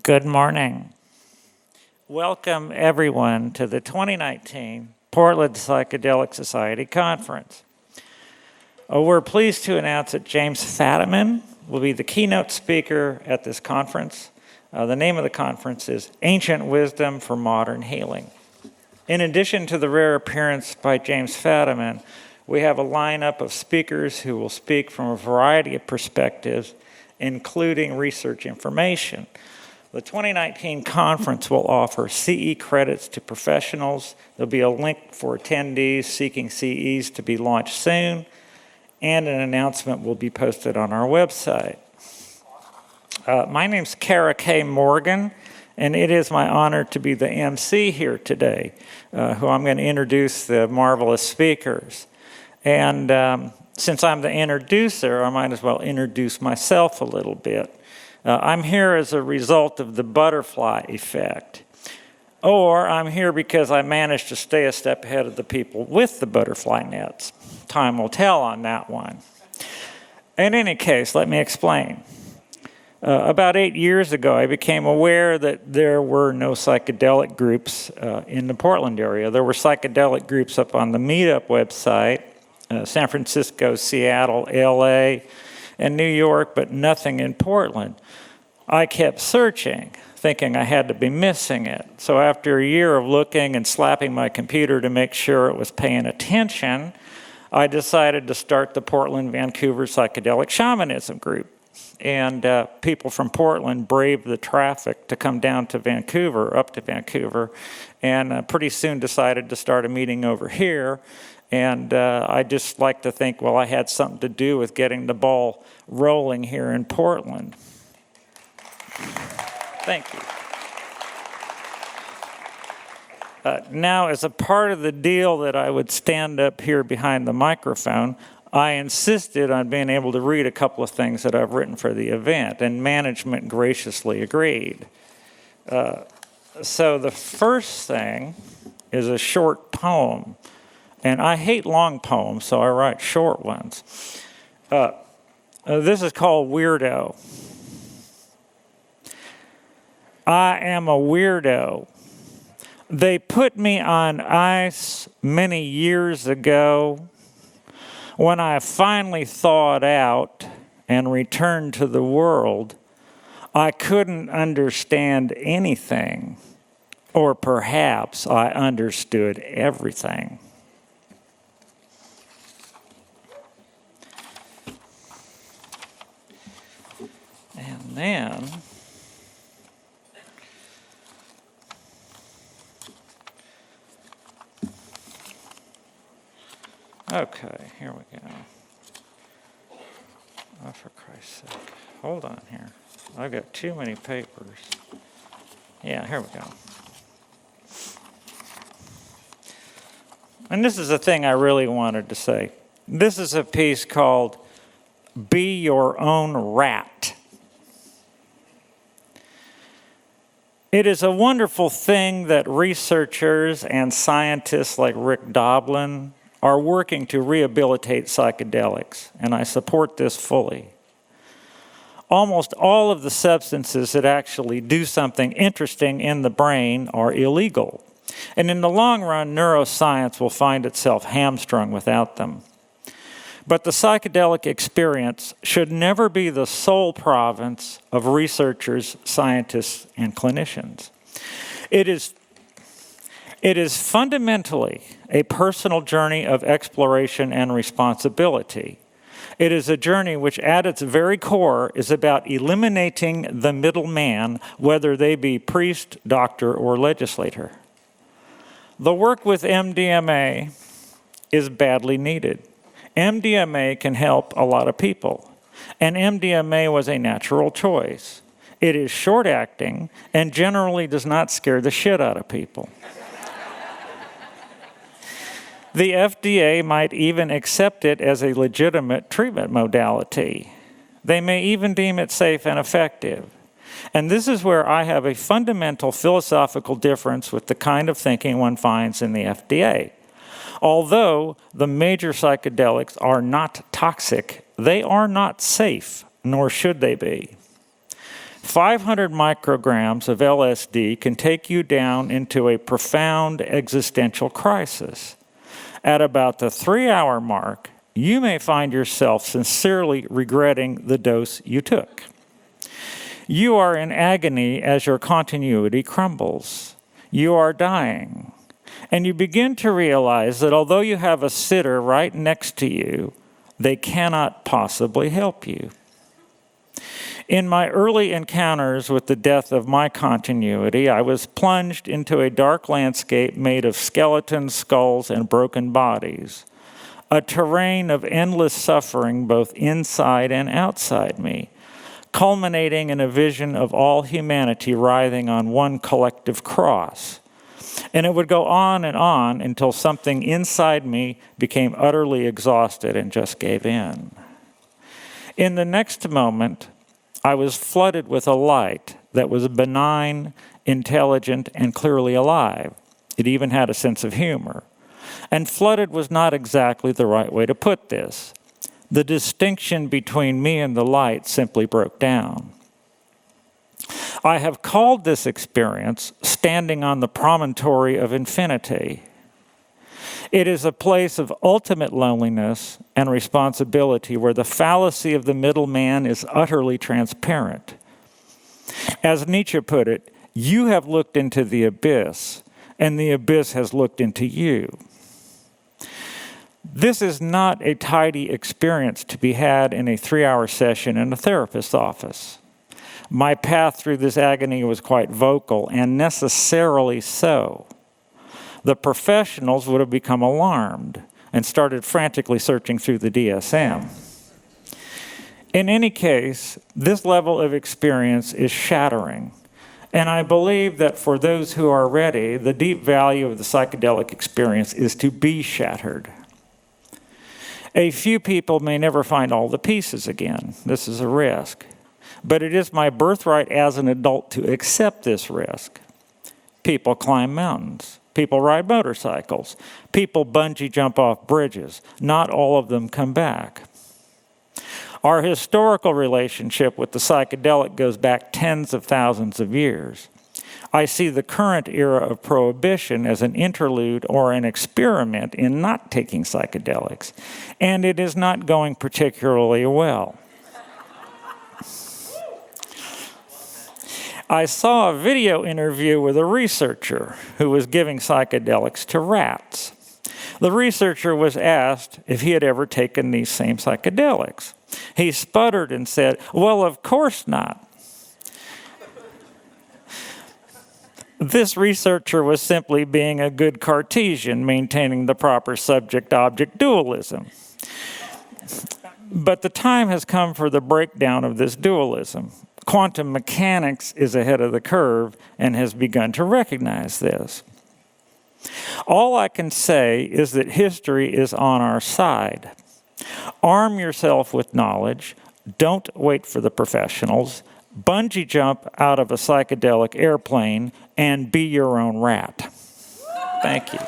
Good morning. Welcome everyone to the 2019 Portland Psychedelic Society Conference. We're pleased to announce that James Fadiman will be the keynote speaker at this conference. The name of the conference is Ancient Wisdom for Modern Healing. In addition to the rare appearance by James Fadiman, we have a lineup of speakers who will speak from a variety of perspectives, including research information. The 2019 conference will offer CE credits to professionals. There'll be a link for attendees seeking CEs to be launched soon, and an announcement will be posted on our website. My name's Kara K. Morgan, and it is my honor to be the MC here today, who I'm going to introduce the marvelous speakers. And since I'm the introducer, I might as well introduce myself a little bit. I'm here as a result of the butterfly effect. Or I'm here because I managed to stay a step ahead of the people with the butterfly nets. Time will tell on that one. In any case, let me explain. About 8 years ago, I became aware that there were no psychedelic groups in the Portland area. There were psychedelic groups up on the Meetup website, San Francisco, Seattle, LA, and New York, but nothing in Portland. I kept searching, thinking I had to be missing it. So after a year of looking and slapping my computer to make sure it was paying attention, I decided to start the Portland-Vancouver Psychedelic Shamanism group. And people from Portland braved the traffic to come down to Vancouver, up to Vancouver, and pretty soon decided to start a meeting over here. And I just like to think, well, I had something to do with getting the ball rolling here in Portland. Thank you. Now, as a part of the deal that I would stand up here behind the microphone, I insisted on being able to read a couple of things that I've written for the event, and management graciously agreed. So the first thing is a short poem. And I hate long poems, so I write short ones. This is called Weirdo. I am a weirdo. They put me on ice many years ago. When I finally thawed out and returned to the world, I couldn't understand anything, or perhaps I understood everything. And then, okay, here we go. Oh, for Christ's sake. Hold on here. I've got too many papers. Yeah, here we go. And this is the thing I really wanted to say. This is a piece called Be Your Own Rat. It is a wonderful thing that researchers and scientists like Rick Doblin are working to rehabilitate psychedelics, and I support this fully. Almost all of the substances that actually do something interesting in the brain are illegal, and in the long run, neuroscience will find itself hamstrung without them. But the psychedelic experience should never be the sole province of researchers, scientists, and clinicians. It is fundamentally a personal journey of exploration and responsibility. It is a journey which at its very core is about eliminating the middleman, whether they be priest, doctor, or legislator. The work with MDMA is badly needed. MDMA can help a lot of people, and MDMA was a natural choice. It is short-acting and generally does not scare the shit out of people. The FDA might even accept it as a legitimate treatment modality. They may even deem it safe and effective. And this is where I have a fundamental philosophical difference with the kind of thinking one finds in the FDA. Although the major psychedelics are not toxic, they are not safe, nor should they be. 500 micrograms of LSD can take you down into a profound existential crisis. At about the 3-hour mark, you may find yourself sincerely regretting the dose you took. You are in agony as your continuity crumbles. You are dying. And you begin to realize that although you have a sitter right next to you, they cannot possibly help you. In my early encounters with the death of my continuity, I was plunged into a dark landscape made of skeletons, skulls, and broken bodies, a terrain of endless suffering both inside and outside me, culminating in a vision of all humanity writhing on one collective cross. And it would go on until something inside me became utterly exhausted and just gave in. In the next moment, I was flooded with a light that was benign, intelligent, and clearly alive. It even had a sense of humor. And flooded was not exactly the right way to put this. The distinction between me and the light simply broke down. I have called this experience standing on the promontory of infinity. It is a place of ultimate loneliness and responsibility where the fallacy of the middleman is utterly transparent. As Nietzsche put it, you have looked into the abyss, and the abyss has looked into you. This is not a tidy experience to be had in a 3-hour session in a therapist's office. My path through this agony was quite vocal, and necessarily so. The professionals would have become alarmed and started frantically searching through the DSM. In any case, this level of experience is shattering, and I believe that for those who are ready, the deep value of the psychedelic experience is to be shattered. A few people may never find all the pieces again. This is a risk. But it is my birthright as an adult to accept this risk. People climb mountains. People ride motorcycles. People bungee jump off bridges. Not all of them come back. Our historical relationship with the psychedelic goes back tens of thousands of years. I see the current era of prohibition as an interlude or an experiment in not taking psychedelics, and it is not going particularly well. I saw a video interview with a researcher who was giving psychedelics to rats. The researcher was asked if he had ever taken these same psychedelics. He sputtered and said, "Well, of course not." This researcher was simply being a good Cartesian, maintaining the proper subject-object dualism. But the time has come for the breakdown of this dualism. Quantum mechanics is ahead of the curve and has begun to recognize this. All I can say is that history is on our side. Arm yourself with knowledge. Don't wait for the professionals. Bungee jump out of a psychedelic airplane and be your own rat. Thank you.